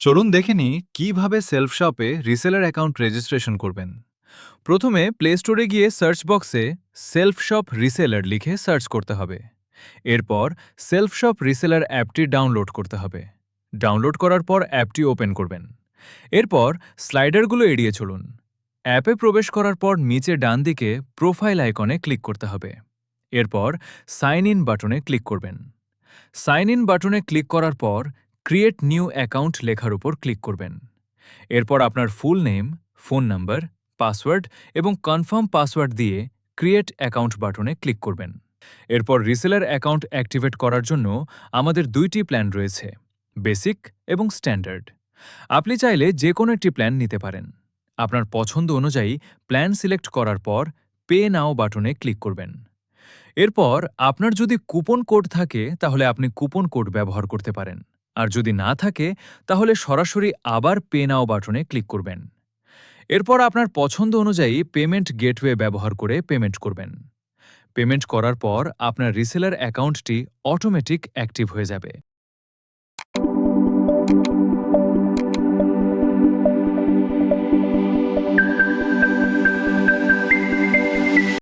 চলুন দেখে নিই কিভাবে সেলফ শপে রিসেলার অ্যাকাউন্ট রেজিস্ট্রেশন করবেন। প্রথমে প্লে স্টোরে গিয়ে সার্চ বক্সে সেলফ শপ রিসেলার লিখে সার্চ করতে হবে। এরপর সেলফ শপ রিসেলার অ্যাপটি ডাউনলোড করতে হবে। ডাউনলোড করার পর অ্যাপটি ওপেন করবেন। এরপর স্লাইডারগুলো এড়িয়ে চলুন। অ্যাপে প্রবেশ করার পর নিচে ডান দিকে প্রোফাইল আইকনে ক্লিক করতে হবে। এরপর সাইন ইন বাটনে ক্লিক করবেন। সাইন ইন বাটনে ক্লিক করার পর ক্রিয়েট নিউ অ্যাকাউন্ট লেখার উপর ক্লিক করবেন। এরপর আপনার full name, phone number, password এবং কনফার্ম পাসওয়ার্ড দিয়ে ক্রিয়েট অ্যাকাউন্ট বাটনে ক্লিক করবেন। এরপর রিসেলার অ্যাকাউন্ট অ্যাক্টিভেট করার জন্য আমাদের দুইটি প্ল্যান রয়েছে, বেসিক এবং স্ট্যান্ডার্ড। আপনি চাইলে যে কোনো একটি প্ল্যান নিতে পারেন। আপনার পছন্দ অনুযায়ী প্ল্যান সিলেক্ট করার পর পে নাও বাটনে ক্লিক করবেন। এরপর আপনার যদি কুপন কোড থাকে তাহলে আপনি কুপন কোড ব্যবহার করতে পারেন, আর যদি না থাকে তাহলে সরাসরি আবার পে নাও বাটনে ক্লিক করবেন। এরপর আপনার পছন্দ অনুযায়ী পেমেন্ট গেটওয়ে ব্যবহার করে পেমেন্ট করবেন। পেমেন্ট করার পর আপনার রিসেলার অ্যাকাউন্টটি অটোমেটিক অ্যাক্টিভ হয়ে যাবে।